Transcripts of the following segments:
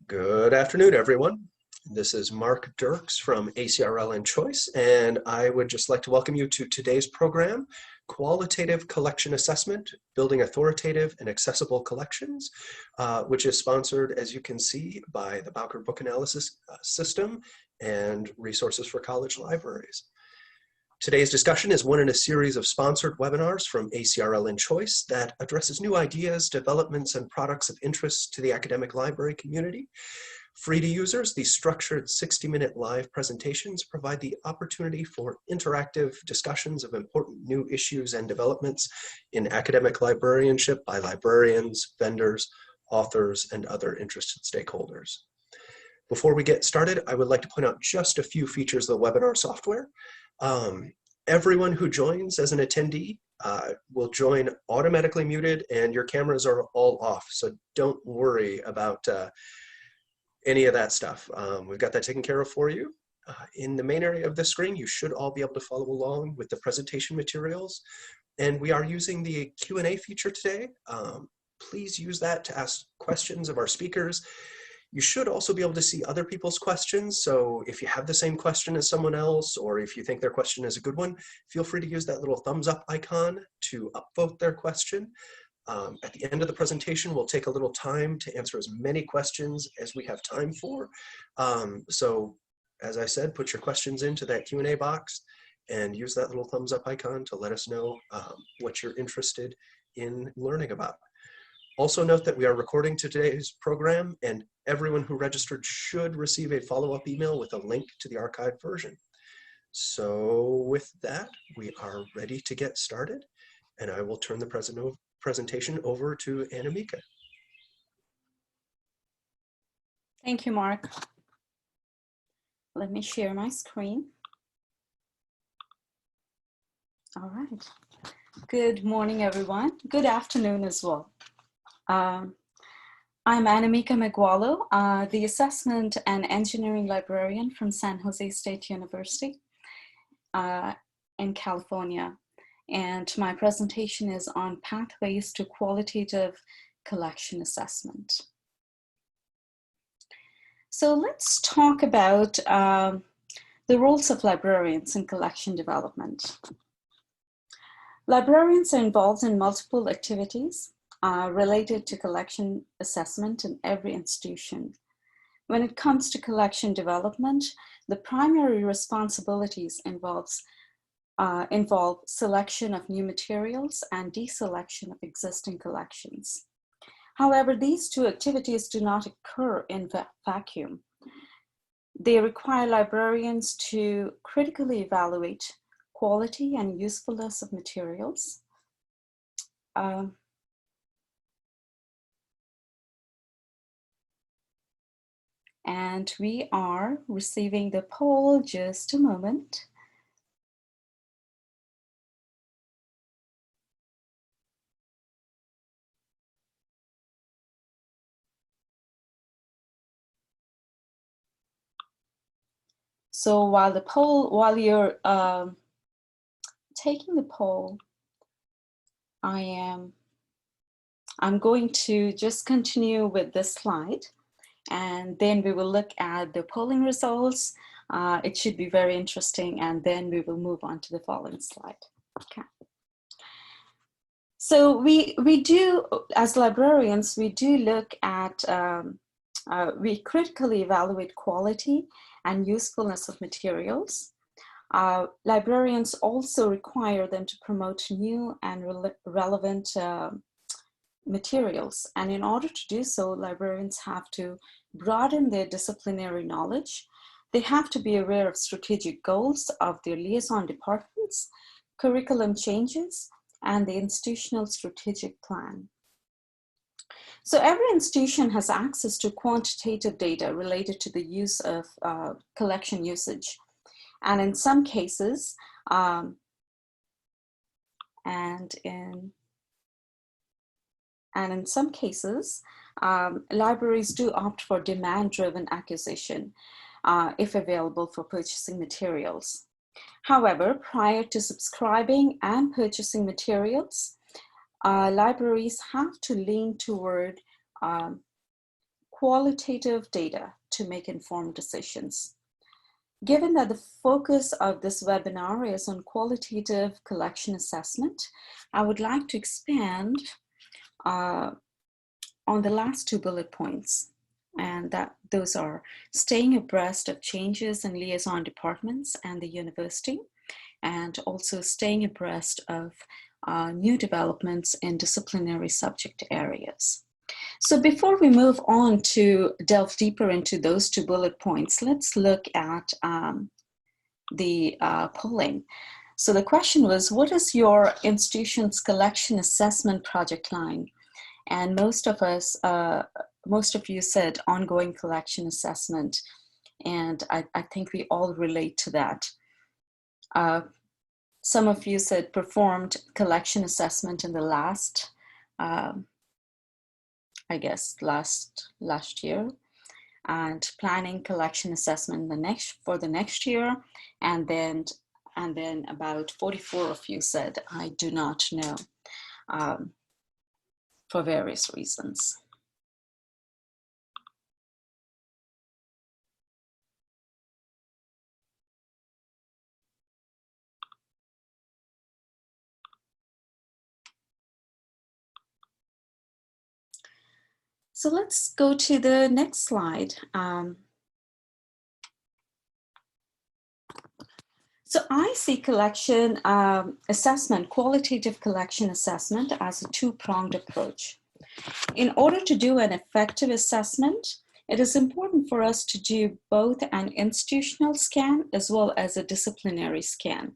Good afternoon, everyone. This is Mark Dirks from ACRL and Choice, and I would just like to welcome you to today's program, Qualitative Collection Assessment, Building Authoritative and Accessible Collections, which is sponsored, as you can see, by the Bowker Book Analysis System and Resources for College Libraries. Today's discussion is one in a series of sponsored webinars from ACRL and Choice that addresses new ideas, developments, and products of interest to the academic library community. Free to users, these structured 60-minute live presentations provide the opportunity for interactive discussions of important new issues and developments in academic librarianship by librarians, vendors, authors, and other interested stakeholders. Before we get started, I would like to point out just a few features of the webinar software. Everyone who joins as an attendee will join automatically muted, and your cameras are all off, so don't worry about any of that stuff. We've got that taken care of for you. In the main area of the screen, you should all be able to follow along with the presentation materials, and we are using the Q&A feature today. Please use that to ask questions of our speakers. You should also be able to see other people's questions, so if you have the same question as someone else, or if you think their question is a good one, feel free to use that little thumbs up icon to upvote their question. At the end of the presentation, we'll take a little time to answer as many questions as we have time for. So, as I said, put your questions into that Q&A box and use that little thumbs up icon to let us know what you're interested in learning about. Also note that we are recording today's program, and everyone who registered should receive a follow-up email with a link to the archived version. So with that, we are ready to get started, and I will turn the presentation over to Anamika. Thank you, Mark. Let me share my screen. All right. Good morning, everyone. Good afternoon as well. I'm Anamika Megualo, the Assessment and Engineering Librarian from San Jose State University in California. And my presentation is on pathways to qualitative collection assessment. So let's talk about the roles of librarians in collection development. Librarians are involved in multiple activities related to collection assessment in every institution. When it comes to collection development, the primary responsibilities involve selection of new materials and deselection of existing collections. However, these two activities do not occur in vacuum. They require librarians to critically evaluate quality and usefulness of materials, and we are receiving the poll, just a moment. So while you're taking the poll, I'm going to just continue with this slide, and then we will look at the polling results. It should be very interesting, and then we will move on to the following slide. Okay. So we do, as librarians, we do look at, we critically evaluate quality and usefulness of materials. Librarians also require them to promote new and relevant materials. And in order to do so, librarians have to broaden their disciplinary knowledge. They have to be aware of strategic goals of their liaison departments, curriculum changes, and the institutional strategic plan. So every institution has access to quantitative data related to the use of collection usage. And in some cases, libraries do opt for demand-driven acquisition if available for purchasing materials. However, prior to subscribing and purchasing materials, libraries have to lean toward qualitative data to make informed decisions. Given that the focus of this webinar is on qualitative collection assessment, I would like to expand on the last two bullet points, and those are staying abreast of changes in liaison departments and the university, and also staying abreast of new developments in disciplinary subject areas. So before we move on to delve deeper into those two bullet points, let's look at the polling. So the question was, what is your institution's collection assessment project line? And most of you said ongoing collection assessment. And I think we all relate to that. Some of you said performed collection assessment in the last, I guess last year, and planning collection assessment for the next year, and then about 44 of you said I do not know, for various reasons. So let's go to the next slide. So I see collection assessment, qualitative collection assessment, as a two-pronged approach. In order to do an effective assessment, it is important for us to do both an institutional scan as well as a disciplinary scan.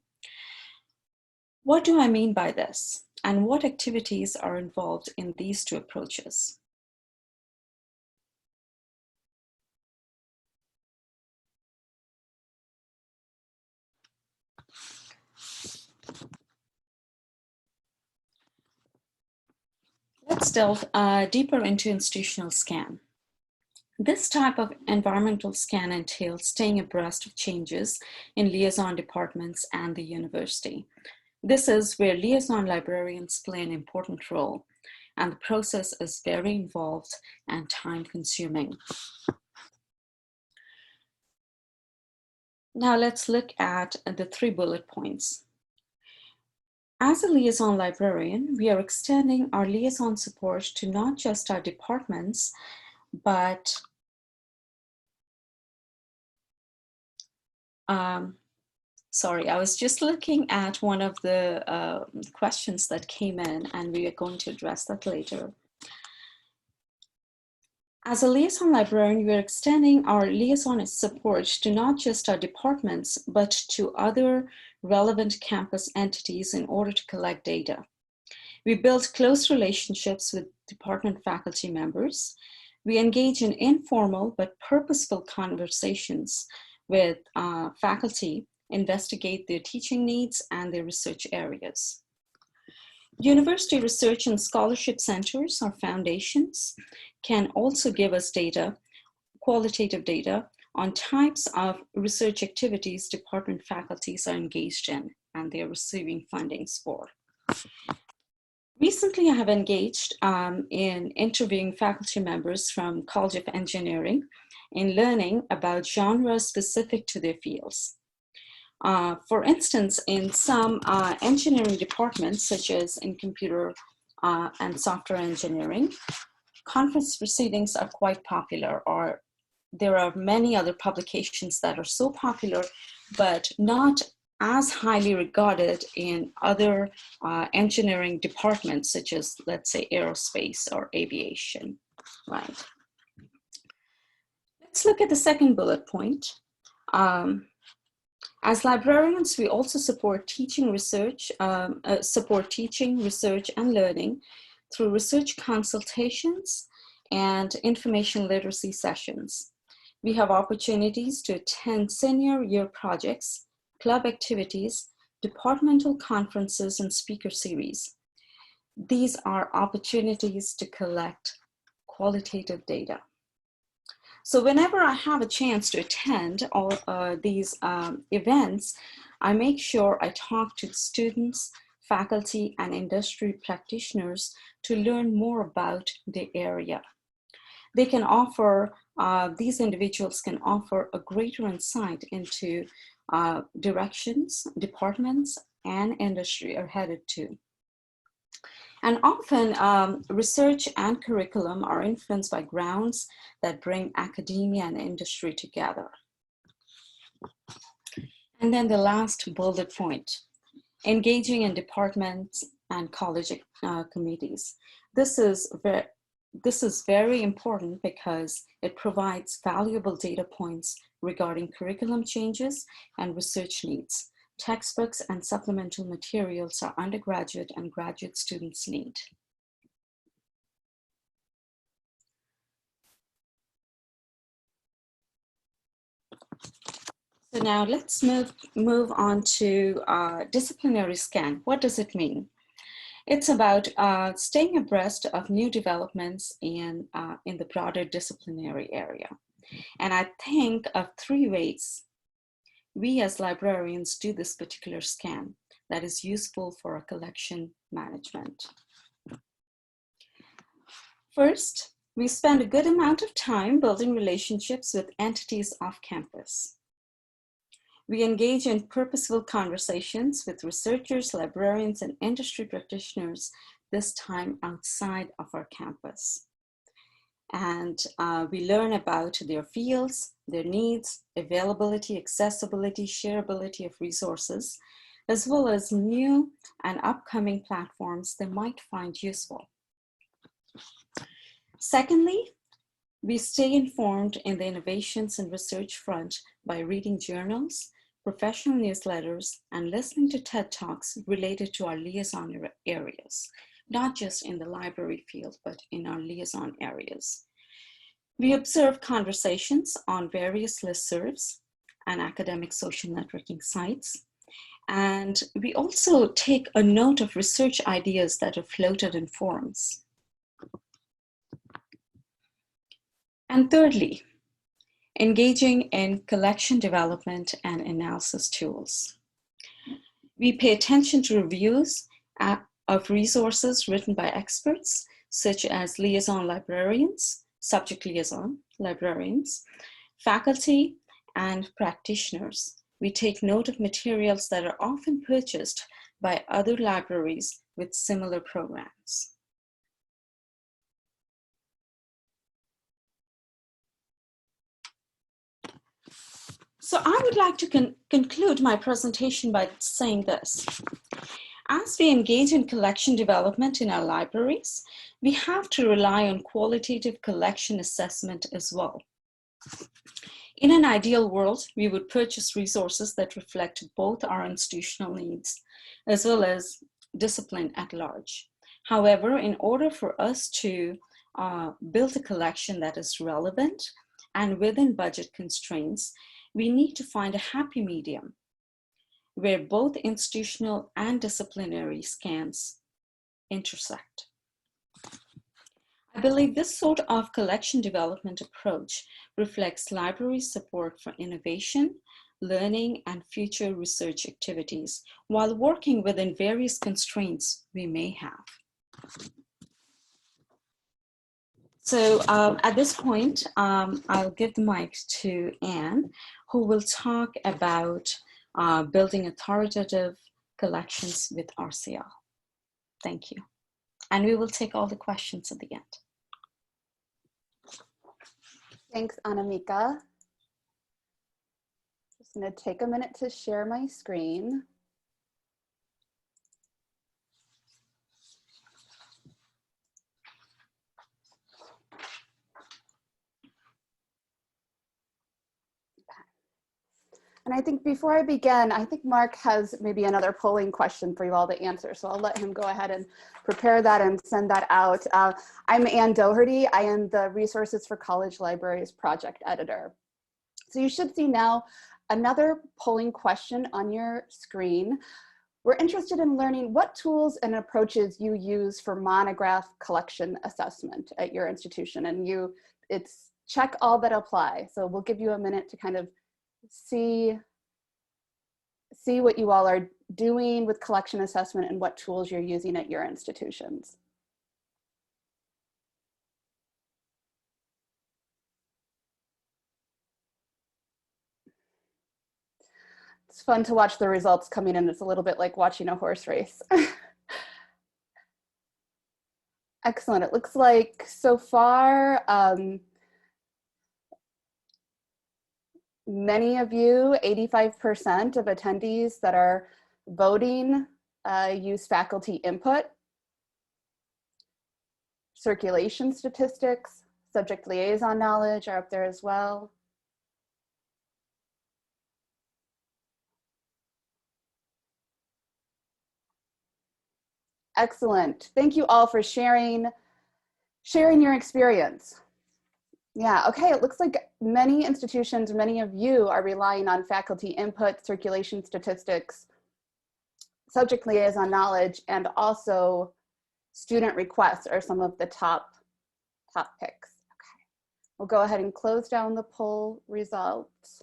What do I mean by this? And what activities are involved in these two approaches? Let's delve deeper into institutional scan. This type of environmental scan entails staying abreast of changes in liaison departments and the university. This is where liaison librarians play an important role, and the process is very involved and time-consuming. Now let's look at the three bullet points. As a liaison librarian, we are extending our liaison support to not just our departments, but sorry, I was just looking at one of the questions that came in, and we are going to address that later. As a liaison librarian, we are extending our liaison support to not just our departments, but to other relevant campus entities in order to collect data. We build close relationships with department faculty members. We engage in informal but purposeful conversations with faculty, investigate their teaching needs and their research areas. University research and scholarship centers, or foundations, can also give us data, qualitative data, on types of research activities department faculties are engaged in and they're receiving fundings for. Recently, I have engaged in interviewing faculty members from College of Engineering in learning about genres specific to their fields. For instance, in some engineering departments, such as in computer and software engineering, conference proceedings are quite popular, or there are many other publications that are so popular, but not as highly regarded in other engineering departments, such as, let's say, aerospace or aviation, right? Let's look at the second bullet point. As librarians, we also support teaching, research, and learning through research consultations and information literacy sessions. We have opportunities to attend senior year projects, club activities, departmental conferences, and speaker series. These are opportunities to collect qualitative data. So whenever I have a chance to attend all these events, I make sure I talk to students, faculty, and industry practitioners to learn more about the area. They can offer, these individuals can offer a greater insight into directions, departments, and industry are headed to. And often research and curriculum are influenced by grounds that bring academia and industry together. And then the last bullet point, engaging in departments and college committees. This is very important because it provides valuable data points regarding curriculum changes and research needs. Textbooks and supplemental materials are undergraduate and graduate students' need. So now let's move on to disciplinary scan. What does it mean? It's about staying abreast of new developments in the broader disciplinary area. And I think of 3 ways we as librarians do this particular scan that is useful for our collection management. First, we spend a good amount of time building relationships with entities off campus. We engage in purposeful conversations with researchers, librarians, and industry practitioners, this time outside of our campus. And we learn about their fields, their needs, availability, accessibility, shareability of resources, as well as new and upcoming platforms they might find useful. Secondly, we stay informed in the innovations and research front by reading journals, professional newsletters, and listening to TED Talks related to our liaison areas, not just in the library field, but in our liaison areas. We observe conversations on various listservs and academic social networking sites. And we also take a note of research ideas that are floated in forums. And thirdly, engaging in collection development and analysis tools. We pay attention to reviews of resources written by experts, such as liaison librarians, subject liaison librarians, faculty, and practitioners. We take note of materials that are often purchased by other libraries with similar programs. So I would like to conclude my presentation by saying this. As we engage in collection development in our libraries, we have to rely on qualitative collection assessment as well. In an ideal world, we would purchase resources that reflect both our institutional needs as well as discipline at large. However, in order for us to build a collection that is relevant and within budget constraints, we need to find a happy medium where both institutional and disciplinary scans intersect. I believe this sort of collection development approach reflects library support for innovation, learning, and future research activities while working within various constraints we may have. So at this point, I'll give the mic to Anne, who will talk about building authoritative collections with RCL. Thank you. And we will take all the questions at the end. Thanks, Anamika. Just going to take a minute to share my screen. And I think before I begin, I think Mark has maybe another polling question for you all to answer. So I'll let him go ahead and prepare that and send that out. I'm Ann Doherty. I am the Resources for College Libraries project editor. So you should see now another polling question on your screen. We're interested in learning what tools and approaches you use for monograph collection assessment at your institution. And it's check all that apply. So we'll give you a minute to kind of see what you all are doing with collection assessment and what tools you're using at your institutions. It's fun to watch the results coming in. It's a little bit like watching a horse race. Excellent. It looks like so far, many of you, 85% of attendees that are voting use faculty input. Circulation statistics, subject liaison knowledge are up there as well. Excellent. Thank you all for sharing your experience. Yeah, okay, it looks like many institutions, many of you are relying on faculty input, circulation statistics, subject liaison knowledge, and also student requests are some of the top picks. Okay, we'll go ahead and close down the poll results.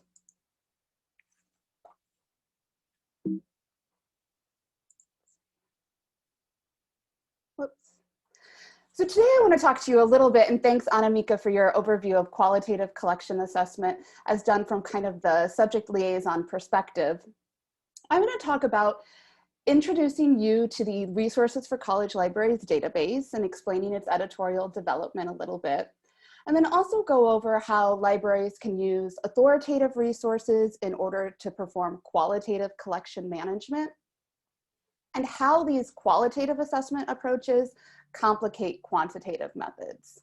So today I want to talk to you a little bit, and thanks Anamika for your overview of qualitative collection assessment as done from kind of the subject liaison perspective. I'm going to talk about introducing you to the Resources for College Libraries database and explaining its editorial development a little bit. And then also go over how libraries can use authoritative resources in order to perform qualitative collection management, and how these qualitative assessment approaches complicate quantitative methods.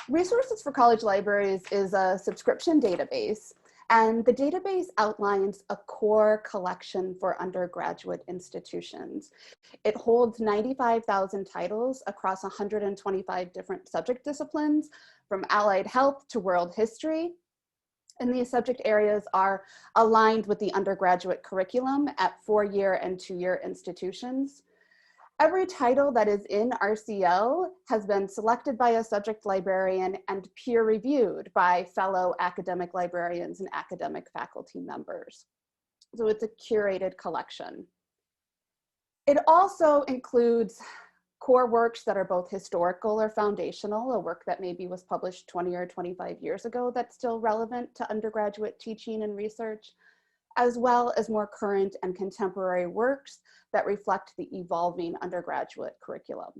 Resources for College Libraries is a subscription database, and the database outlines a core collection for undergraduate institutions. It holds 95,000 titles across 125 different subject disciplines, from allied health to world history. And these subject areas are aligned with the undergraduate curriculum at 4-year and 2-year institutions. Every title that is in RCL has been selected by a subject librarian and peer reviewed by fellow academic librarians and academic faculty members. So it's a curated collection. It also includes core works that are both historical or foundational, a work that maybe was published 20 or 25 years ago that's still relevant to undergraduate teaching and research, as well as more current and contemporary works that reflect the evolving undergraduate curriculum.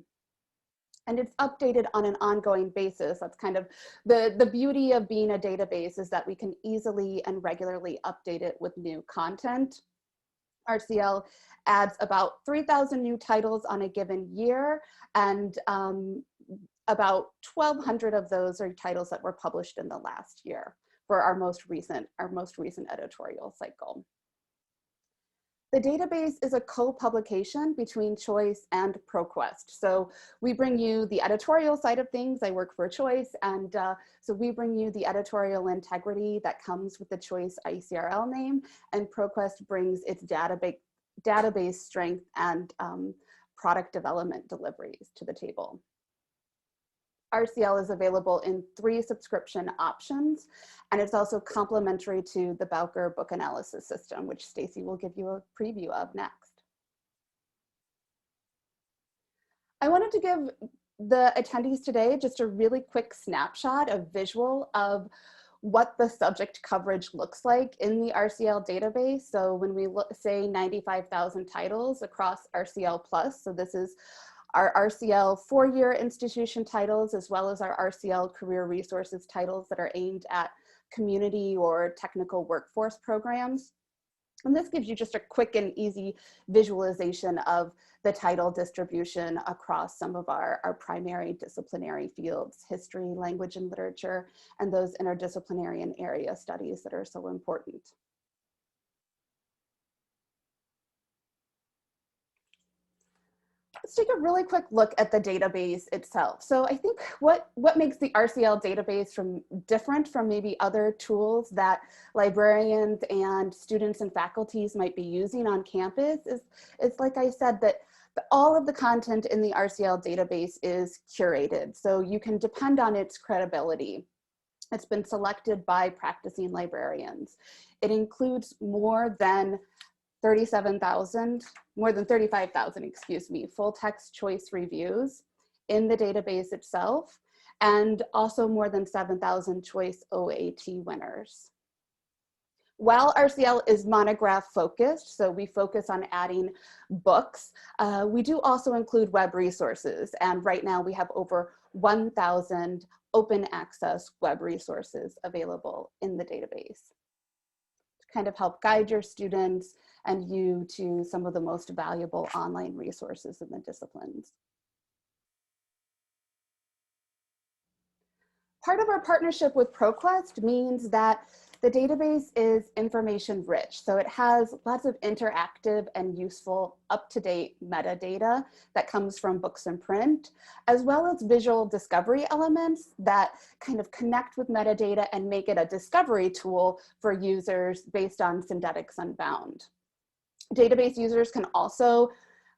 And it's updated on an ongoing basis. That's kind of the beauty of being a database, is that we can easily and regularly update it with new content. RCL adds about 3,000 new titles on a given year, and about 1,200 of those are titles that were published in the last year for our most recent editorial cycle. The database is a co-publication between Choice and ProQuest. So we bring you the editorial side of things. I work for Choice, and so we bring you the editorial integrity that comes with the Choice ACRL name, and ProQuest brings its database strength and product development deliveries to the table. RCL is available in 3 subscription options, and it's also complementary to the Bowker Book Analysis System, which Stacy will give you a preview of next. I wanted to give the attendees today just a really quick snapshot, a visual of what the subject coverage looks like in the RCL database. So when we say 95,000 titles across RCL Plus, so this is our RCL 4-year institution titles, as well as our RCL career resources titles that are aimed at community or technical workforce programs. And this gives you just a quick and easy visualization of the title distribution across some of our primary disciplinary fields: history, language and literature, and those interdisciplinary and area studies that are so important. Let's take a really quick look at the database itself. So I think what makes the RCL database different from maybe other tools that librarians and students and faculties might be using on campus is like I said, that all of the content in the RCL database is curated. So you can depend on its credibility. It's been selected by practicing librarians. It includes more than 35,000, excuse me, full text choice reviews in the database itself. and also more than 7,000 choice OAT winners. While RCL is monograph focused, so we focus on adding books, we do also include web resources. And right now we have over 1,000 open access web resources available in the database to kind of help guide your students and you to some of the most valuable online resources in the disciplines. Part of our partnership with ProQuest means that the database is information rich. So it has lots of interactive and useful up-to-date metadata that comes from books in print, as well as visual discovery elements that kind of connect with metadata and make it a discovery tool for users based on Syndetics Unbound. Database users can also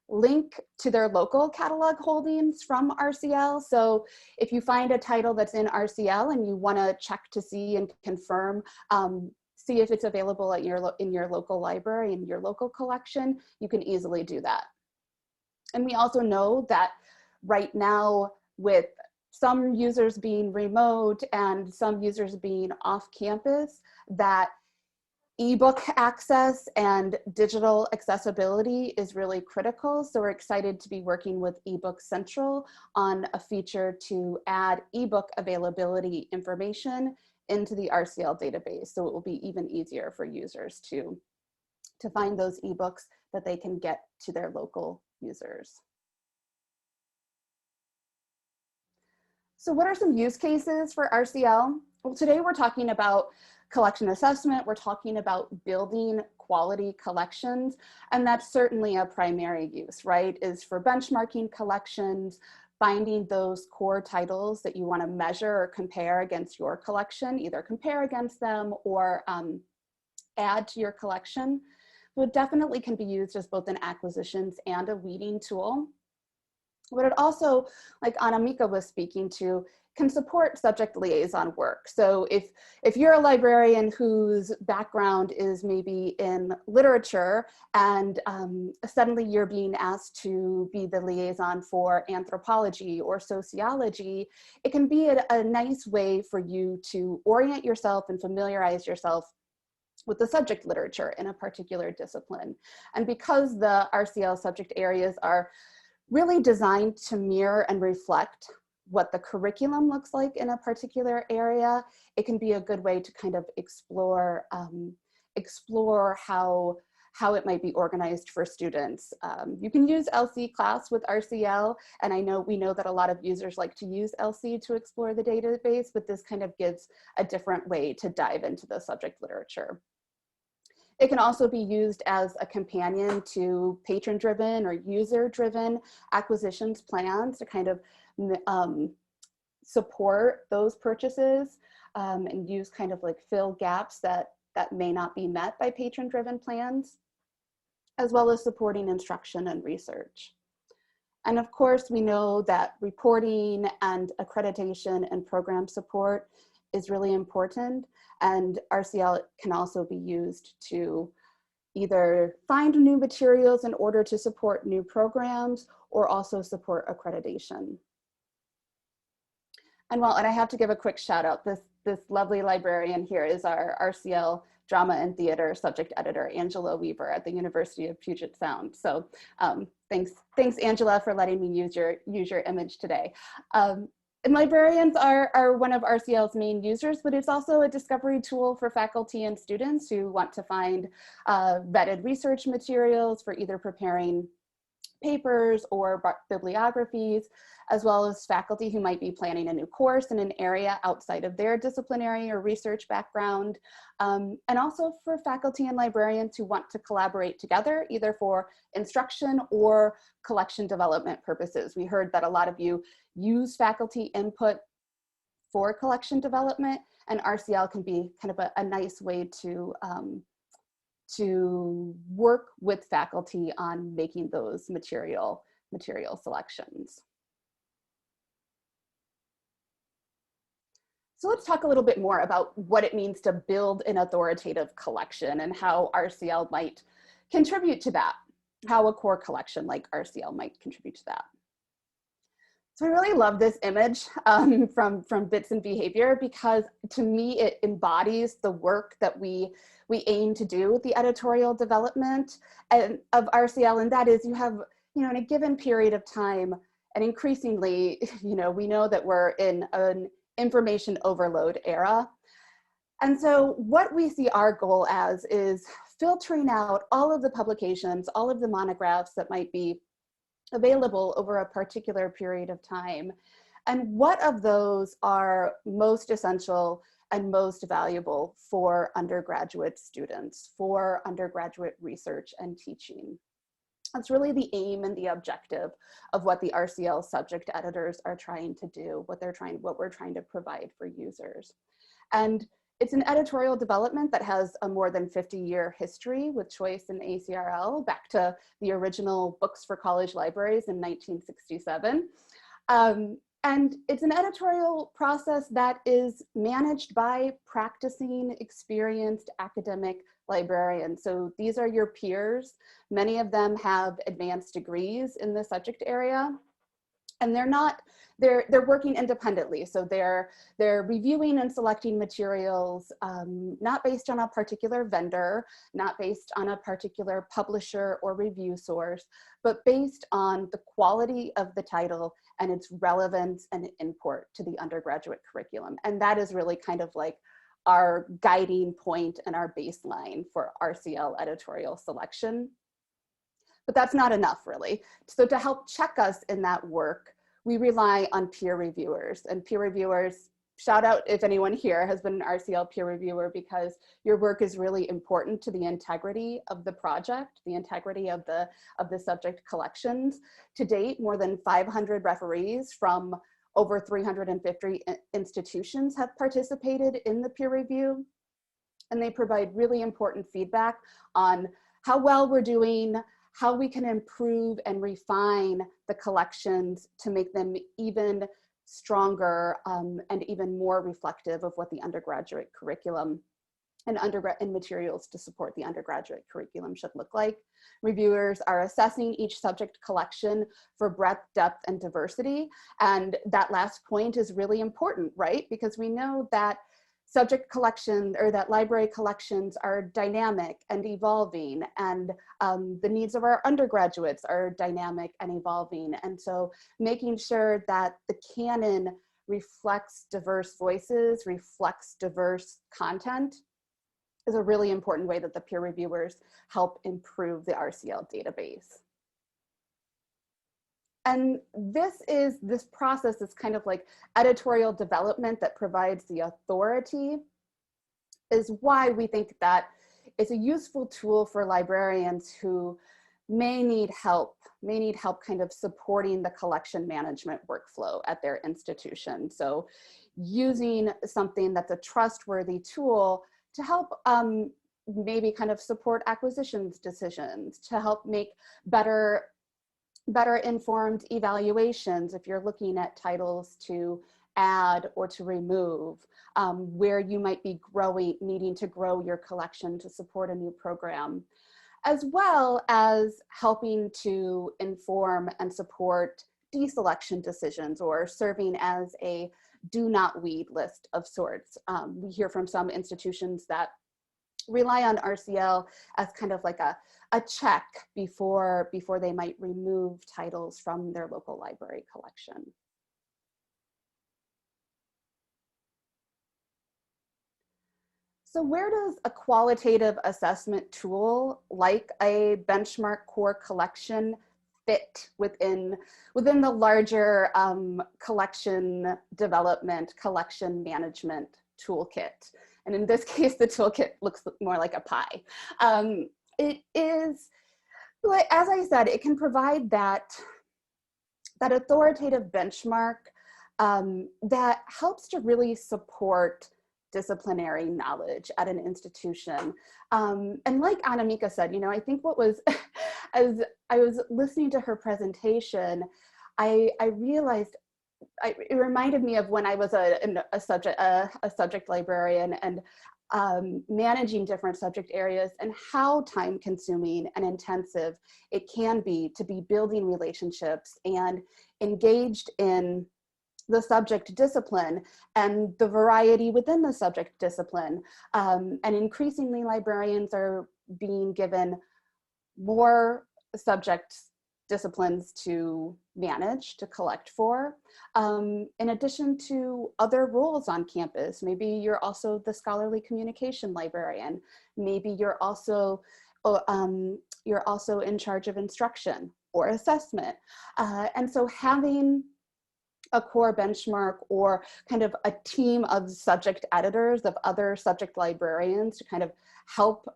link to their local catalog holdings from RCL. So if you find a title that's in RCL and you want to check to see and confirm, see if it's available at in your local library, in your local collection, you can easily do that. And we also know that right now, with some users being remote and some users being off campus, that ebook access and digital accessibility is really critical. So we're excited to be working with eBook Central on a feature to add ebook availability information into the RCL database. So it will be even easier for users to find those ebooks that they can get to their local users. So what are some use cases for RCL? Well, today we're talking about collection assessment, we're talking about building quality collections, and that's certainly a primary use, right? Is for benchmarking collections, finding those core titles that you want to measure or compare against your collection, either compare against them or add to your collection. So it definitely can be used as both an acquisitions and a weeding tool. But it also, like Anamika was speaking to, can support subject liaison work. So if you're a librarian whose background is maybe in literature and suddenly you're being asked to be the liaison for anthropology or sociology, it can be a nice way for you to orient yourself and familiarize yourself with the subject literature in a particular discipline. And because the RCL subject areas are really designed to mirror and reflect what the curriculum looks like in a particular area, it can be a good way to kind of explore how it might be organized for students. You can use LC class with RCL, and we know that a lot of users like to use LC to explore the database, but this kind of gives a different way to dive into the subject literature. It can also be used as a companion to patron-driven or user-driven acquisitions plans to kind of support those purchases and use kind of like fill gaps that may not be met by patron-driven plans, as well as supporting instruction and research. And of course, we know that reporting and accreditation and program support is really important, and RCL can also be used to either find new materials in order to support new programs or also support accreditation. And I have to give a quick shout out. This lovely librarian here is our RCL Drama and Theater subject editor, Angela Weaver at the University of Puget Sound. So thanks Angela for letting me use your image today. And librarians are one of RCL's main users, but it's also a discovery tool for faculty and students who want to find vetted research materials for either preparing papers or bibliographies, as well as faculty who might be planning a new course in an area outside of their disciplinary or research background, and also for faculty and librarians who want to collaborate together, either for instruction or collection development purposes. We heard that a lot of you use faculty input for collection development, and RCL can be kind of a nice way to work with faculty on making those material selections. So let's talk a little bit more about what it means to build an authoritative collection and how RCL might contribute to that, how a core collection like RCL might contribute to that. So I really love this image from Bits and Behavior, because to me it embodies the work that we aim to do with the editorial development of RCL, and that is, you have, in a given period of time, and increasingly, we know that we're in an information overload era. And so what we see our goal as is filtering out all of the publications, all of the monographs that might be available over a particular period of time, and what of those are most essential and most valuable for undergraduate students, for undergraduate research and teaching. That's really the aim and the objective of what the RCL subject editors are trying to do, what we're trying to provide for users. And it's an editorial development that has a more than 50-year history with choice in ACRL, back to the original books for college libraries in 1967. And it's an editorial process that is managed by practicing, experienced academic librarians. So these are your peers. Many of them have advanced degrees in the subject area, and they're working independently. So they're reviewing and selecting materials, not based on a particular vendor, not based on a particular publisher or review source, but based on the quality of the title and its relevance and import to the undergraduate curriculum. And that is really kind of like our guiding point and our baseline for RCL editorial selection. But that's not enough, really. So to help check us in that work, we rely on peer reviewers. And peer reviewers, shout out if anyone here has been an RCL peer reviewer, because your work is really important to the integrity of the project, the integrity of the subject collections. To date, more than 500 referees from over 350 institutions have participated in the peer review. And they provide really important feedback on how well we're doing, how we can improve and refine the collections to make them even stronger and even more reflective of what the undergraduate curriculum and materials to support the undergraduate curriculum should look like. Reviewers are assessing each subject collection for breadth, depth, and diversity. And that last point is really important, right? Because we know that subject collection, or that library collections, are dynamic and evolving, and the needs of our undergraduates are dynamic and evolving. And so making sure that the canon reflects diverse voices, reflects diverse content, is a really important way that the peer reviewers help improve the RCL database. And this process is kind of like editorial development that provides the authority, is why we think that it's a useful tool for librarians who may need help kind of supporting the collection management workflow at their institution. So using something that's a trustworthy tool to help maybe kind of support acquisitions decisions, to help make better informed evaluations if you're looking at titles to add or to remove, where you might be needing to grow your collection to support a new program, as well as helping to inform and support deselection decisions, or serving as a do not weed list of sorts. We hear from some institutions that rely on RCL as kind of like a check before they might remove titles from their local library collection. So where does a qualitative assessment tool like a benchmark core collection fit within the larger collection development, collection management toolkit? And in this case, the toolkit looks more like a pie. It is, as I said, it can provide that authoritative benchmark that helps to really support disciplinary knowledge at an institution. And like Anamika said, I think what was, as I was listening to her presentation, I realized it reminded me of when I was a subject librarian, and managing different subject areas, and how time consuming and intensive it can be to be building relationships and engaged in the subject discipline and the variety within the subject discipline. And increasingly, librarians are being given more subject disciplines to manage, to collect for, in addition to other roles on campus. Maybe you're also the scholarly communication librarian. Maybe you're also in charge of instruction or assessment. And so having a core benchmark or kind of a team of subject editors, of other subject librarians to kind of help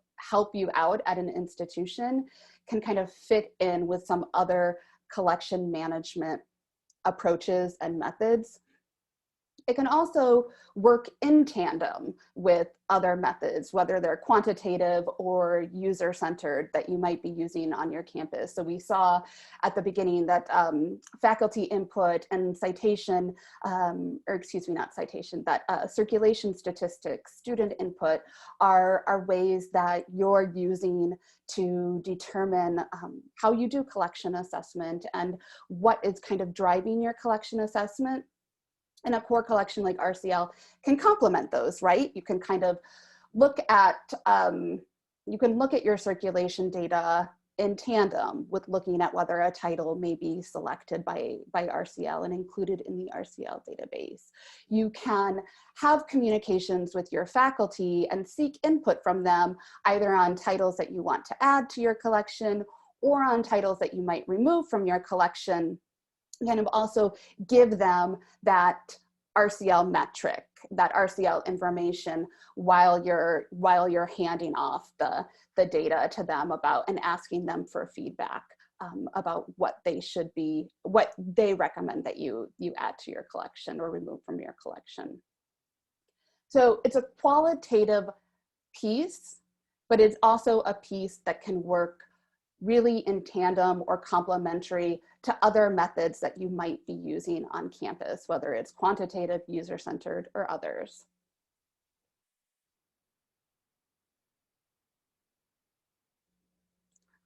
you out at an institution can kind of fit in with some other collection management approaches and methods. It can also work in tandem with other methods, whether they're quantitative or user-centered that you might be using on your campus. So we saw at the beginning that faculty input and citation, circulation statistics, student input are ways that you're using to determine how you do collection assessment and what is kind of driving your collection assessment. And a core collection like RCL can complement those, right? You can kind of look at, your circulation data in tandem with looking at whether a title may be selected by RCL and included in the RCL database. You can have communications with your faculty and seek input from them, either on titles that you want to add to your collection or on titles that you might remove from your collection. Kind of also give them that RCL metric, that RCL information while you're handing off the data to them about and asking them for feedback about what they recommend that you add to your collection or remove from your collection. So it's a qualitative piece, but it's also a piece that can work really in tandem or complementary to other methods that you might be using on campus, whether it's quantitative, user-centered, or others.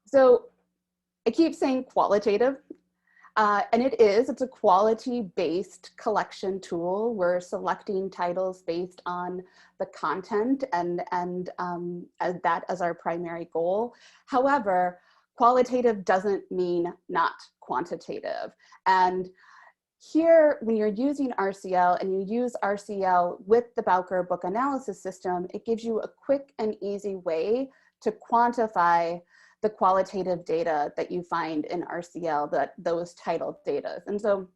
So I keep saying qualitative, and it's a quality-based collection tool. We're selecting titles based on the content and that as our primary goal. However, qualitative doesn't mean not quantitative. And here, when you're using RCL and you use RCL with the Bowker Book Analysis System, it gives you a quick and easy way to quantify the qualitative data that you find in RCL, those titled data. And so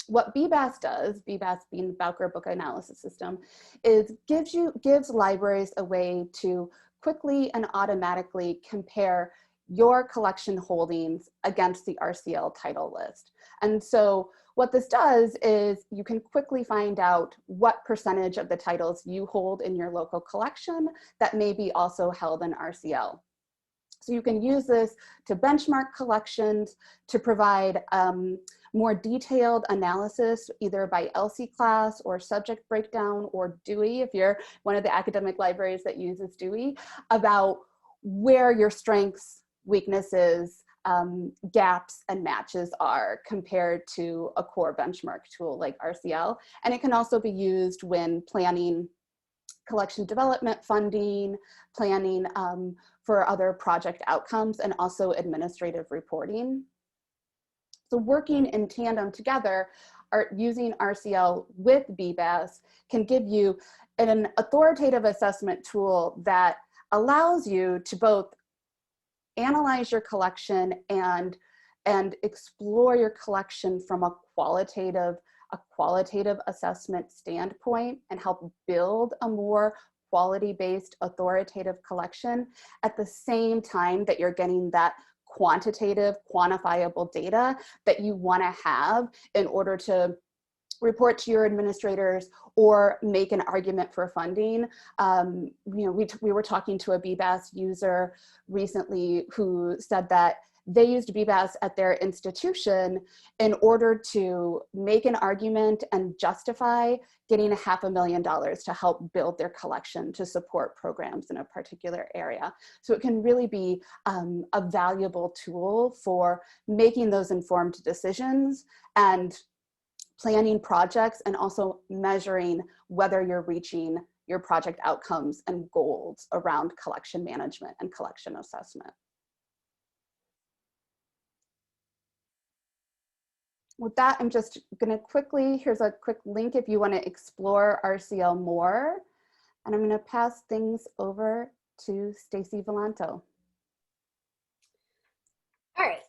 what BBAS does, BBAS being the Bowker Book Analysis System, is gives libraries a way to quickly and automatically compare your collection holdings against the RCL title list. And so what this does is you can quickly find out what percentage of the titles you hold in your local collection that may be also held in RCL. So you can use this to benchmark collections, to provide more detailed analysis, either by LC class or subject breakdown or Dewey, if you're one of the academic libraries that uses Dewey, about where your strengths, weaknesses, gaps, and matches are compared to a core benchmark tool like RCL. And it can also be used when planning collection development funding, planning for other project outcomes, and also administrative reporting. So working in tandem together, using RCL with BBAS can give you an authoritative assessment tool that allows you to both analyze your collection and explore your collection from a qualitative assessment standpoint and help build a more quality-based authoritative collection at the same time that you're getting that quantitative, quantifiable data that you want to have in order to report to your administrators or make an argument for funding. We were talking to a BBAS user recently who said that they used BBAS at their institution in order to make an argument and justify getting $500,000 to help build their collection to support programs in a particular area. So it can really be a valuable tool for making those informed decisions and planning projects, and also measuring whether you're reaching your project outcomes and goals around collection management and collection assessment. With that, I'm just gonna quickly, here's a quick link if you wanna explore RCL more. And I'm gonna pass things over to Stacy Volanto. All right.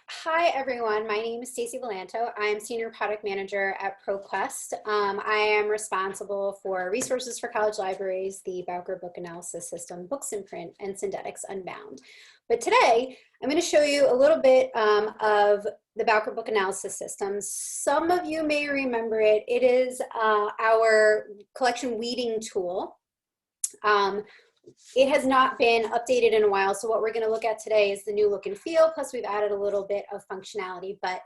Hi, everyone. My name is Stacy Volanto. I'm Senior Product Manager at ProQuest. I am responsible for resources for college libraries, the Bowker Book Analysis System, Books in Print, and Syndetics Unbound. But today, I'm going to show you a little bit of the Bowker Book Analysis System. Some of you may remember it. It is our collection weeding tool. It has not been updated in a while, so what we're going to look at today is the new look and feel, plus we've added a little bit of functionality. But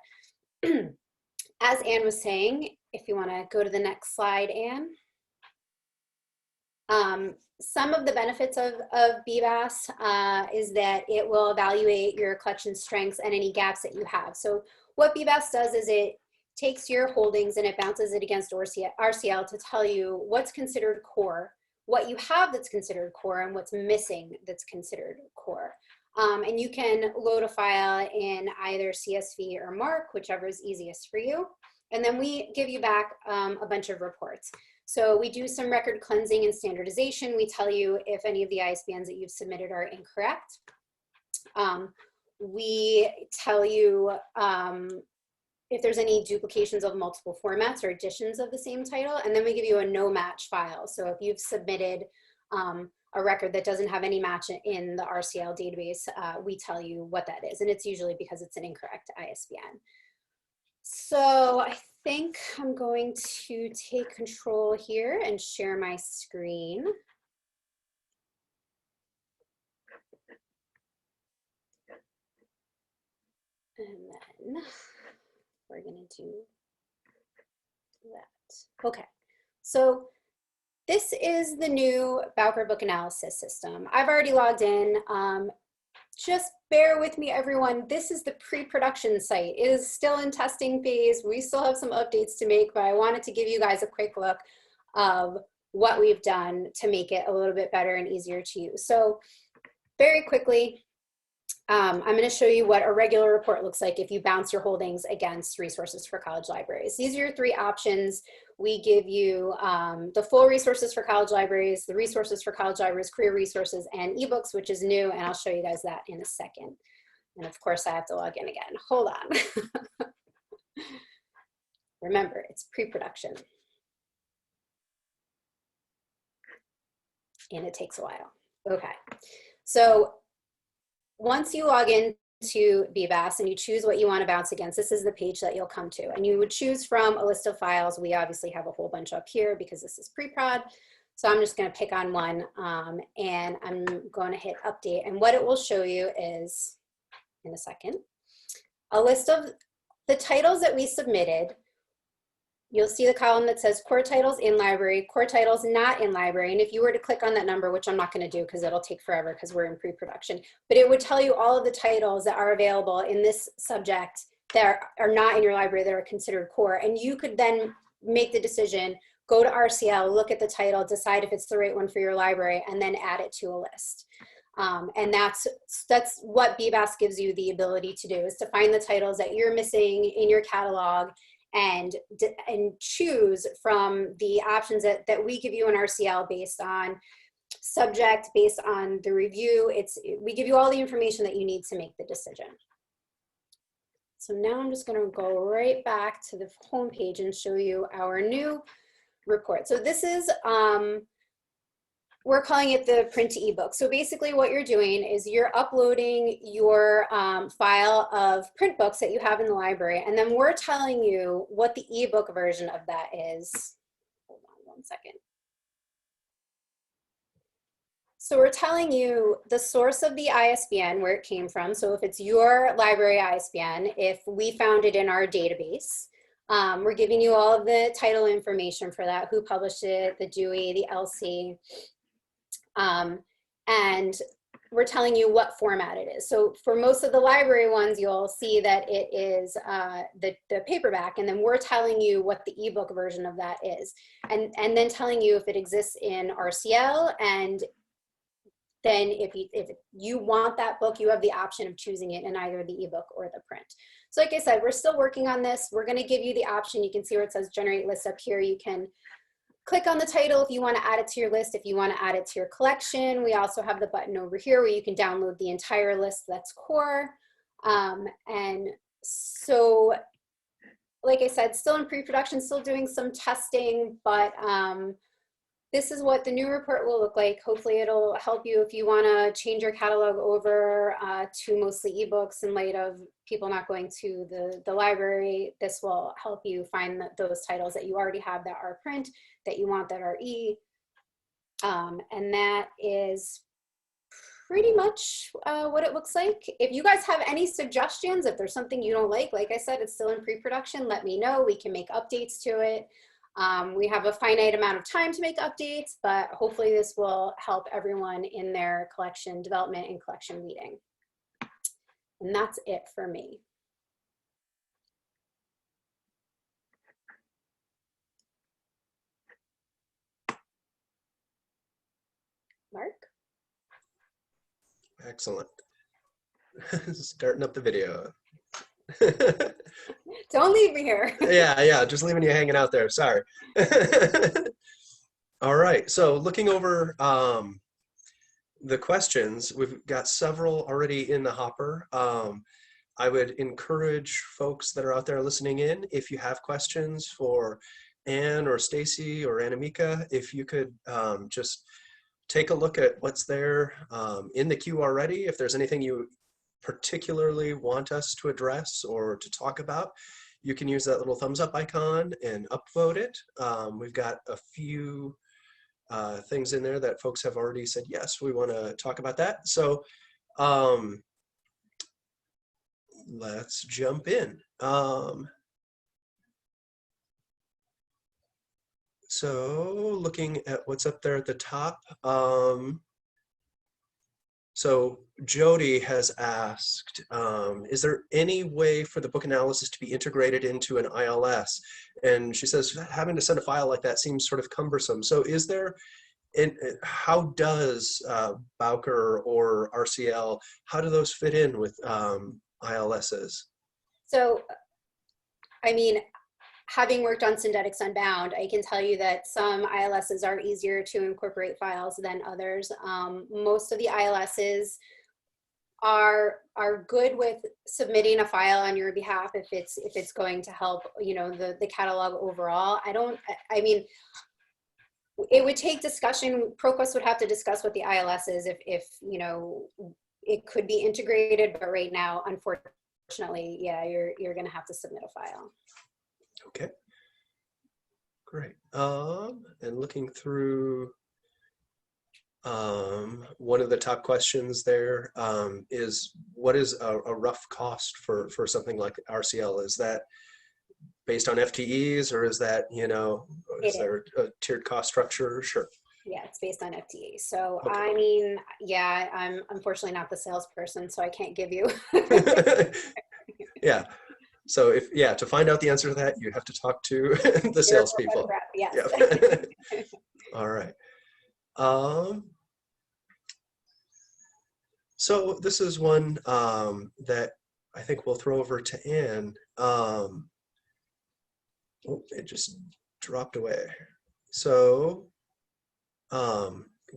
as Anne was saying, if you want to go to the next slide, Anne. Some of the benefits of BBAS is that it will evaluate your collection strengths and any gaps that you have. So what BBAS does is it takes your holdings and it bounces it against RCL to tell you what's considered core, what you have that's considered core, and what's missing that's considered core. And you can load a file in either CSV or MARC, whichever is easiest for you. And then we give you back a bunch of reports. So we do some record cleansing and standardization. We tell you if any of the ISBNs that you've submitted are incorrect. We tell you if there's any duplications of multiple formats or additions of the same title, and then we give you a no match file. So if you've submitted a record that doesn't have any match in the RCL database, we tell you what that is, and it's usually because it's an incorrect ISBN. So I think I'm going to take control here and share my screen. And then we're going to do that. Okay, so this is the new Bowker Book Analysis System. I've already logged in. Just bear with me, everyone. This is the pre-production site. It is still in testing phase. We still have some updates to make, but I wanted to give you guys a quick look of what we've done to make it a little bit better and easier to use. So very quickly, I'm going to show you what a regular report looks like if you bounce your holdings against resources for college libraries. These are your three options. We give you the full resources for college libraries, the resources for college libraries, career resources, and ebooks, which is new, and I'll show you guys that in a second. And of course, I have to log in again. Hold on. Remember, it's pre-production. And it takes a while. Okay, so once you log in to BBAS and you choose what you want to bounce against, this is the page that you'll come to. And you would choose from a list of files. We obviously have a whole bunch up here because this is pre-prod. So I'm just going to pick on one and I'm going to hit update. And what it will show you is, in a second, a list of the titles that we submitted. You'll see the column that says core titles in library, core titles not in library. And if you were to click on that number, which I'm not going to do because it'll take forever because we're in pre-production, but it would tell you all of the titles that are available in this subject that are not in your library that are considered core. And you could then make the decision, go to RCL, look at the title, decide if it's the right one for your library, and then add it to a list. And that's what BBAS gives you the ability to do, is to find the titles that you're missing in your catalog and choose from the options that we give you in RCL based on subject, based on the review. We give you all the information that you need to make the decision. So now I'm just going to go right back to the home page and show you our new report. So this is, we're calling it the print to ebook. So basically what you're doing is you're uploading your file of print books that you have in the library, and then we're telling you what the ebook version of that is. Hold on one second. So we're telling you the source of the ISBN, where it came from. So if it's your library ISBN, if we found it in our database, we're giving you all of the title information for that, who published it, the Dewey, the LC, and we're telling you what format it is. So for most of the library ones, you'll see that it is the paperback, and then we're telling you what the ebook version of that is, and then telling you if it exists in RCL, and then if you want that book, you have the option of choosing it in either the ebook or the print. So like I said, we're still working on this. We're gonna give you the option. You can see where it says generate list up here. You can click on the title if you want to add it to your list, if you want to add it to your collection. We also have the button over here where you can download the entire list that's core. And so, like I said, still in pre-production, still doing some testing, but this is what the new report will look like. Hopefully it'll help you if you want to change your catalog over to mostly ebooks in light of people not going to the library. This will help you find those titles that you already have that are print, that you want that are e. And that is pretty much what it looks like. If you guys have any suggestions, if there's something you don't like I said, it's still in pre-production, let me know. We can make updates to it. We have a finite amount of time to make updates, but hopefully this will help everyone in their collection development and collection leading. And that's it for me. Mark? Excellent. Starting up the video. Don't leave me here. Yeah, just leaving you hanging out there. Sorry. All right, so looking over the questions, we've got several already in the hopper. I would encourage folks that are out there listening in, if you have questions for Anne or Stacy or Anamika, if you could just take a look at what's there in the queue already. If there's anything you particularly want us to address or to talk about, you can use that little thumbs up icon and upvote it. We've got a few things in there that folks have already said, yes, we want to talk about that. So let's jump in. So looking at what's up there at the top. So Jody has asked, is there any way for the book analysis to be integrated into an ILS? And she says, having to send a file like that seems sort of cumbersome. So is there, how does Bowker or RCL, how do those fit in with ILSs? So, I mean, having worked on Syndetics Unbound, I can tell you that some ILSs are easier to incorporate files than others. Most of the ILSs are good with submitting a file on your behalf if it's going to help, you know, the catalog overall. I mean, it would take discussion. ProQuest would have to discuss what the ILS is if you know, it could be integrated, but right now, unfortunately, yeah, you're going to have to submit a file. Okay, great. And looking through one of the top questions there is, what is a rough cost for something like RCL? Is that based on FTEs, or is that, you know, is there a tiered cost structure? Sure. Yeah, it's based on FTE. So, okay. I mean, yeah, I'm unfortunately not the salesperson, so I can't give you. Yeah. So if, yeah, to find out the answer to that, you have to talk to the salespeople. Yes. Yep. All right. So this is one that I think we'll throw over to Anne. Oh, it just dropped away. So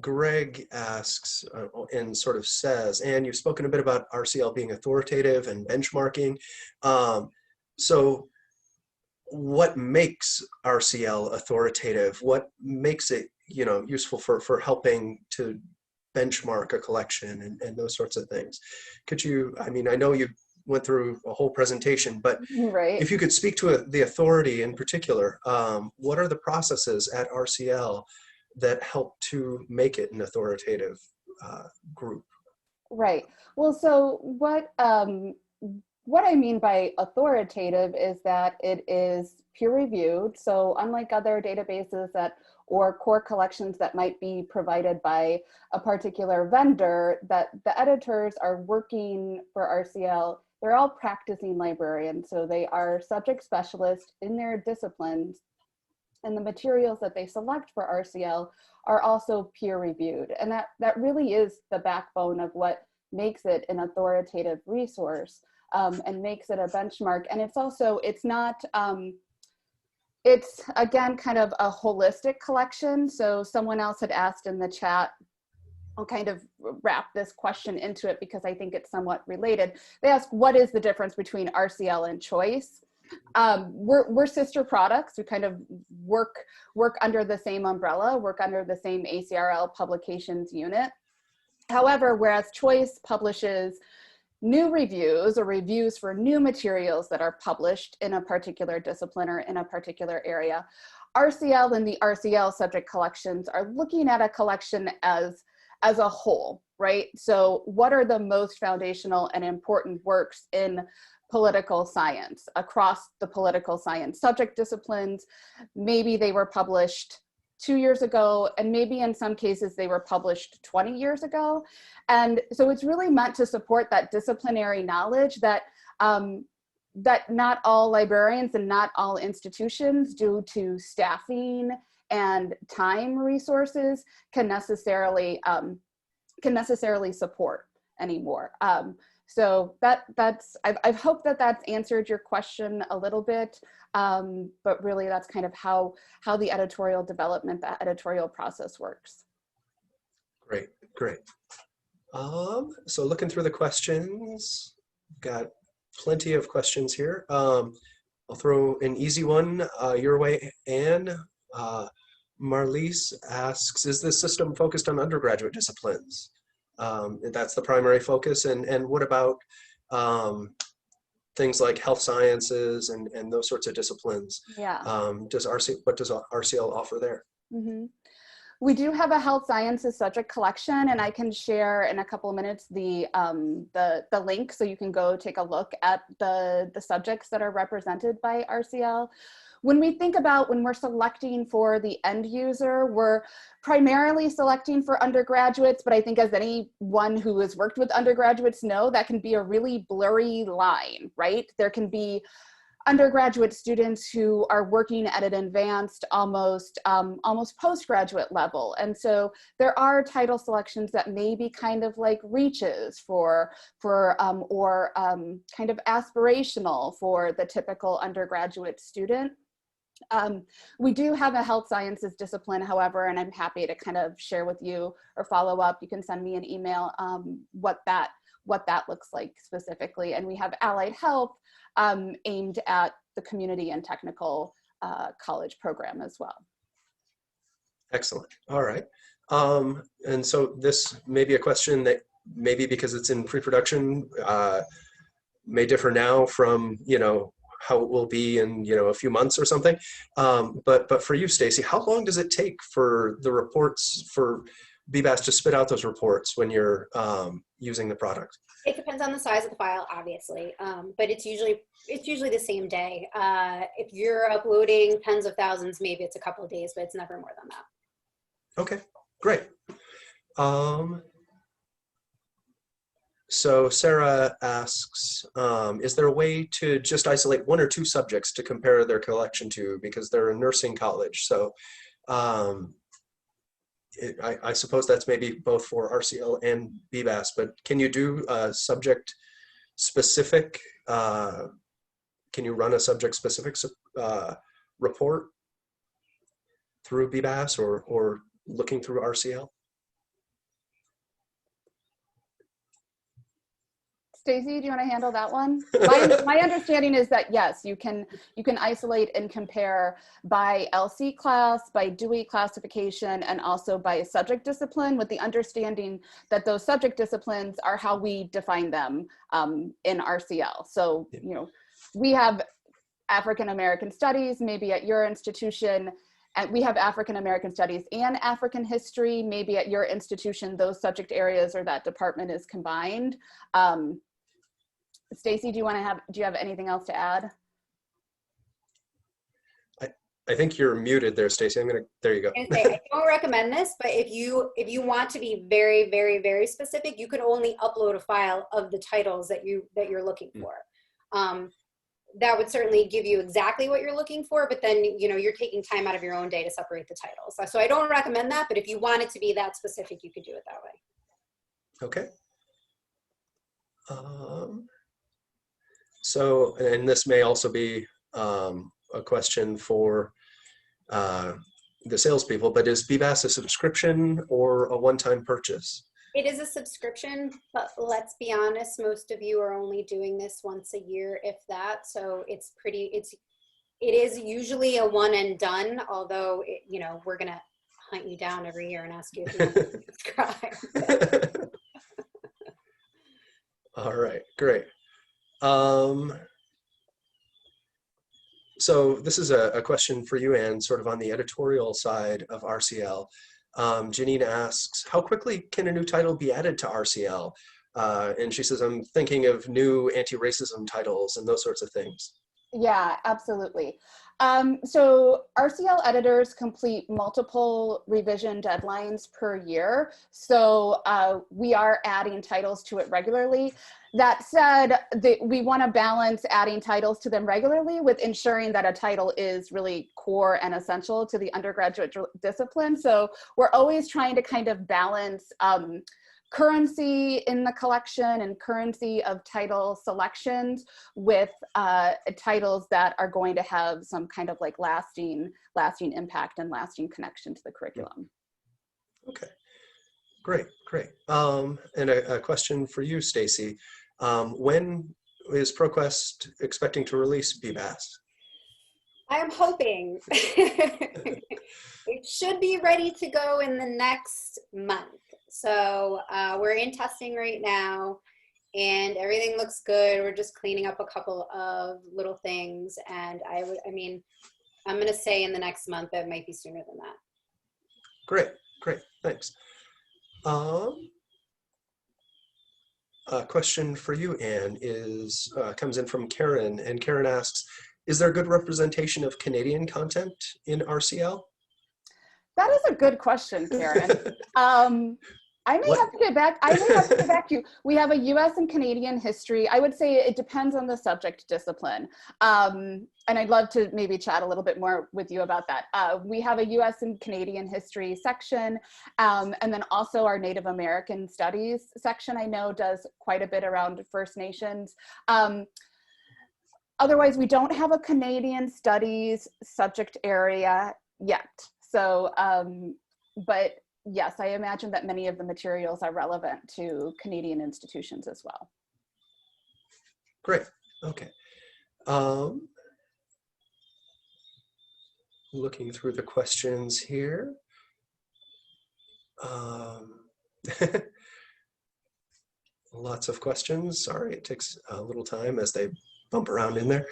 Greg asks and sort of says, Anne, you've spoken a bit about RCL being authoritative and benchmarking. So what makes RCL authoritative? What makes it, you know, useful for helping to benchmark a collection and those sorts of things? Could you, I mean, I know you went through a whole presentation, but right. If you could speak to the authority in particular, what are the processes at RCL that help to make it an authoritative group. Right. Well, so what I mean by authoritative is that it is peer-reviewed. So unlike other databases that or core collections that might be provided by a particular vendor, that the editors are working for RCL, they're all practicing librarians. So they are subject specialists in their disciplines, and the materials that they select for RCL are also peer-reviewed. And that really is the backbone of what makes it an authoritative resource. And makes it a benchmark. And it's also, it's not, it's again, kind of a holistic collection. So someone else had asked in the chat, I'll kind of wrap this question into it because I think it's somewhat related. They ask, what is the difference between RCL and Choice? We're sister products who kind of work under the same umbrella, work under the same ACRL publications unit. However, whereas Choice publishes new reviews or reviews for new materials that are published in a particular discipline or in a particular area, RCL and the RCL subject collections are looking at a collection as a whole, right? So what are the most foundational and important works in political science across the political science subject disciplines? Maybe they were published 2 years ago, and maybe in some cases they were published 20 years ago. And so it's really meant to support that disciplinary knowledge that, that not all librarians and not all institutions, due to staffing and time resources, can necessarily support anymore. So I hope that that's answered your question a little bit, but really that's kind of how the editorial development, the editorial process works. Great, great. So looking through the questions, got plenty of questions here. I'll throw an easy one your way, Anne. Marlise asks, is this system focused on undergraduate disciplines? That's the primary focus. And what about things like health sciences and those sorts of disciplines? Yeah. What does RCL offer there? Mm-hmm. We do have a health sciences subject collection, and I can share in a couple of minutes the link so you can go take a look at the subjects that are represented by RCL. When we think about when we're selecting for the end user, we're primarily selecting for undergraduates, but I think as anyone who has worked with undergraduates know, that can be a really blurry line, right? There can be undergraduate students who are working at an advanced, almost postgraduate level. And so there are title selections that may be kind of like reaches or kind of aspirational for the typical undergraduate student. We do have a health sciences discipline, however, and I'm happy to kind of share with you or follow up. You can send me an email what that looks like specifically. And we have allied health aimed at the community and technical college program as well. Excellent. All right. And so this may be a question that maybe because it's in pre-production may differ now from, how it will be in, a few months or something. But for you, Stacy, how long does it take for the reports for BBAS to spit out those reports when you're using the product? It depends on the size of the file, obviously, but it's usually the same day. If you're uploading tens of thousands, maybe it's a couple of days, but it's never more than that. Okay, great. So Sarah asks, is there a way to just isolate one or two subjects to compare their collection to, because they're a nursing college? So I suppose that's maybe both for RCL and BBAS, but can you do a subject specific, can you run a subject specific report through BBAS or looking through RCL? Stacey, do you want to handle that one? My understanding is that yes, you can isolate and compare by LC class, by Dewey classification, and also by subject discipline, with the understanding that those subject disciplines are how we define them in RCL. So, we have African American studies, maybe at your institution, and we have African American Studies and African History. Maybe at your institution, those subject areas or that department is combined. Stacy, do you have anything else to add? I think you're muted there, Stacy. There you go. I don't recommend this, but if you want to be very, very, very specific, you could only upload a file of the titles that you're looking for. That would certainly give you exactly what you're looking for, but then you're taking time out of your own day to separate the titles. So I don't recommend that, but if you want it to be that specific, you could do it that way. Okay. So, and this may also be a question for the salespeople, but is BBAS a subscription or a one-time purchase? It is a subscription, but let's be honest, most of you are only doing this once a year, if that. So it is usually a one and done, although we're gonna hunt you down every year and ask you if you want to subscribe. All right, great. So this is a question for you, Anne, sort of on the editorial side of RCL. Janine asks, how quickly can a new title be added to RCL? And she says, I'm thinking of new anti-racism titles and those sorts of things. Yeah, absolutely. So RCL editors complete multiple revision deadlines per year. So we are adding titles to it regularly. That said, we want to balance adding titles to them regularly with ensuring that a title is really core and essential to the undergraduate discipline. So we're always trying to kind of balance currency in the collection and currency of title selections with titles that are going to have some kind of like lasting impact and lasting connection to the curriculum. Okay, great. And a question for you, Stacy. When is ProQuest expecting to release BBAS? I'm hoping it should be ready to go in the next month. So we're in testing right now and everything looks good. We're just cleaning up a couple of little things. And I'm going to say in the next month, but it might be sooner than that. Great, thanks. A question for you, Anne, comes in from Karen, and Karen asks, is there good representation of Canadian content in RCL? That is a good question, Karen. I may have to get back to you. We have a US and Canadian history. I would say it depends on the subject discipline. And I'd love to maybe chat a little bit more with you about that. We have a US and Canadian history section. And then also our Native American Studies section, I know, does quite a bit around First Nations. Otherwise, we don't have a Canadian Studies subject area yet. So, but yes, I imagine that many of the materials are relevant to Canadian institutions as well. Great, okay. Looking through the questions here. Lots of questions. Sorry, it takes a little time as they bump around in there.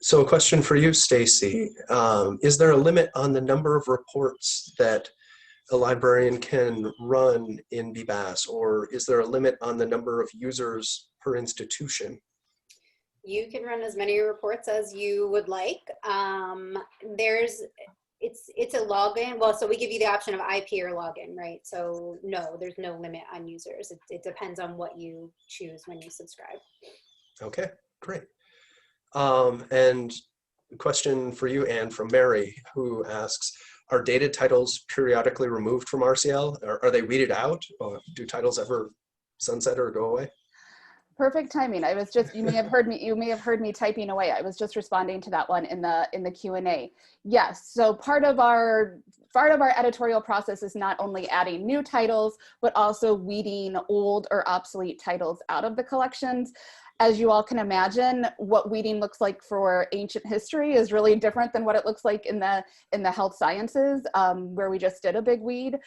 So a question for you, Stacy. Is there a limit on the number of reports that a librarian can run in BBAS, or is there a limit on the number of users per institution? You can run as many reports as you would like. It's a login. Well, so we give you the option of IP or login, right? So no, there's no limit on users. It depends on what you choose when you subscribe. Okay, great. And a question for you, Anne, from Mary, who asks, are dated titles periodically removed from RCL? Are they weeded out? Or do titles ever sunset or go away? Perfect timing. I was just, you may have heard me typing away. I was just responding to that one in the Q&A. Yes, so part of our editorial process is not only adding new titles, but also weeding old or obsolete titles out of the collections. As you all can imagine, what weeding looks like for ancient history is really different than what it looks like in the health sciences, where we just did a big weed.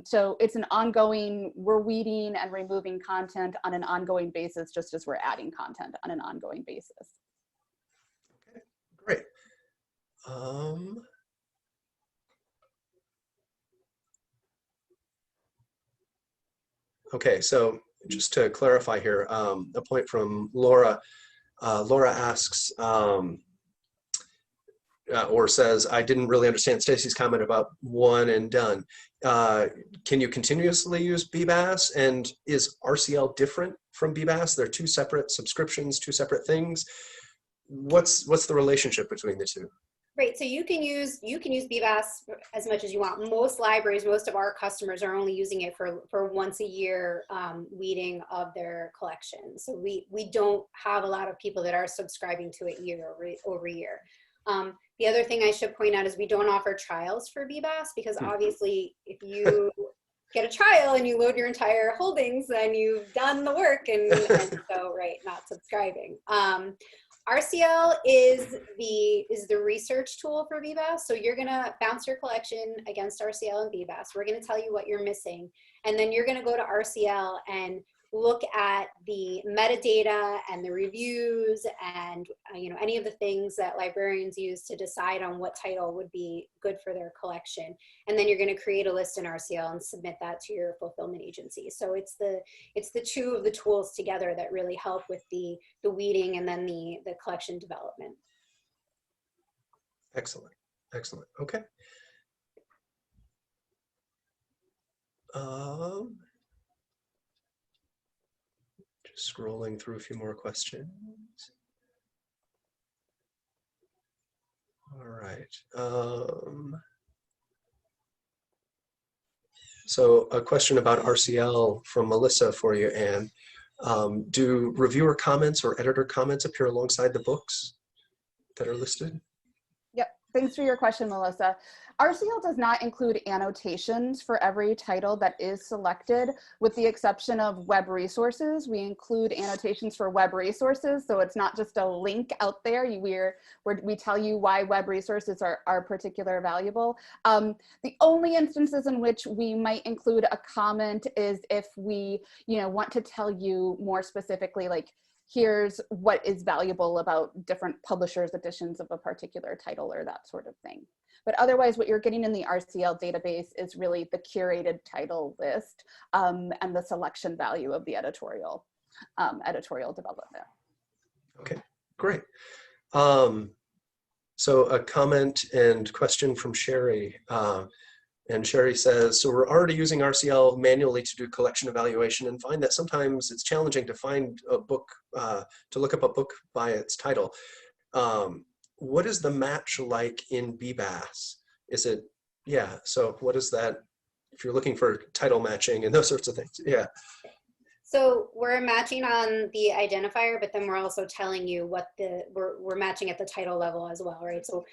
So it's an ongoing, we're weeding and removing content on an ongoing basis, just as we're adding content on an ongoing basis. Okay, great. Okay, so just to clarify here, a point from Laura. Laura asks, or says, I didn't really understand Stacy's comment about one and done. Can you continuously use BBAS? And is RCL different from BBAS? They're two separate subscriptions, two separate things. What's the relationship between the two? Right, so you can use BBAS as much as you want. Most libraries, most of our customers are only using it for once a year weeding of their collection. So we don't have a lot of people that are subscribing to it year over year. The other thing I should point out is we don't offer trials for BBAS, because obviously if you get a trial and you load your entire holdings, then you've done the work, and so, right, not subscribing. RCL is the research tool for BBAS. So you're gonna bounce your collection against RCL and BBAS. We're gonna tell you what you're missing. And then you're gonna go to RCL and look at the metadata and the reviews and any of the things that librarians use to decide on what title would be good for their collection. And then you're going to create a list in RCL and submit that to your fulfillment agency. So it's the two of the tools together that really help with the weeding and then the collection development. Excellent, excellent. Okay. Just scrolling through a few more questions. All right. So a question about RCL from Melissa for you, Anne. Do reviewer comments or editor comments appear alongside the books that are listed? Yep, thanks for your question, Melissa. RCL does not include annotations for every title that is selected, with the exception of web resources. We include annotations for web resources, so it's not just a link out there. We tell you why web resources are particularly valuable. The only instances in which we might include a comment is if we want to tell you more specifically, like, here's what is valuable about different publishers' editions of a particular title or that sort of thing. But otherwise, what you're getting in the RCL database is really the curated title list and the selection value of the editorial development. Okay, great. So a comment and question from Sherry. And Sherry says, so we're already using RCL manually to do collection evaluation and find that sometimes it's challenging to find a book, to look up a book by its title. What is the match like in BBAS? Is it, yeah, so what is that, if you're looking for title matching and those sorts of things? Yeah. So we're matching on the identifier, but then we're also telling you what we're matching at the title level as well, right? So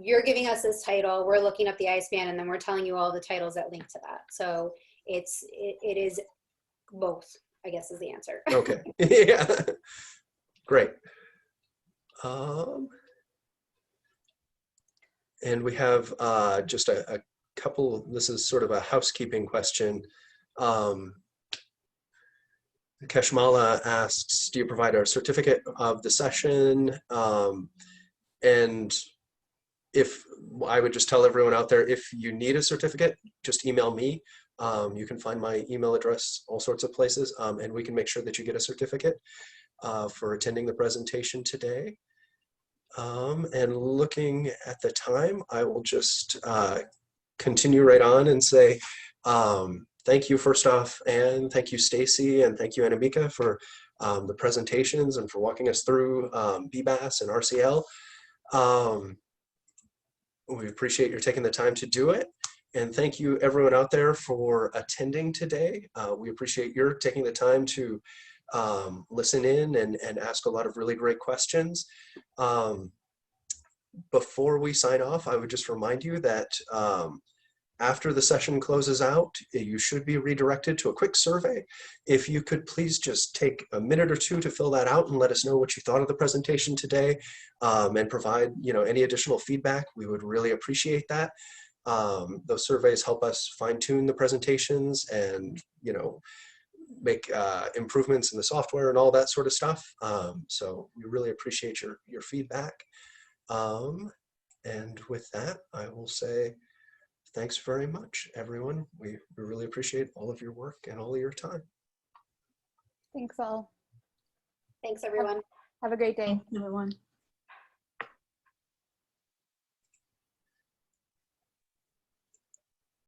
you're giving us this title, we're looking up the ISBN, and then we're telling you all the titles that link to that. So it is both, I guess, is the answer. Okay, yeah, great. And we have just a couple, this is sort of a housekeeping question. Keshmala asks, do you provide a certificate of the session? And if I would just tell everyone out there, if you need a certificate, just email me. You can find my email address all sorts of places, and we can make sure that you get a certificate for attending the presentation today. And looking at the time, I will just continue right on and say, thank you first off, and thank you Stacy, and thank you Anamika for the presentations and for walking us through BBAS and RCL. We appreciate your taking the time to do it. And thank you everyone out there for attending today. We appreciate your taking the time to listen in and ask a lot of really great questions. Before we sign off, I would just remind you that after the session closes out, you should be redirected to a quick survey. If you could please just take a minute or two to fill that out and let us know what you thought of the presentation today, and provide any additional feedback. We would really appreciate that. Those surveys help us fine-tune the presentations and make improvements in the software and all that sort of stuff. So we really appreciate your feedback. And with that, I will say thanks very much, everyone. We really appreciate all of your work and all of your time. Thanks all. Thanks, everyone. Have a great day. Everyone.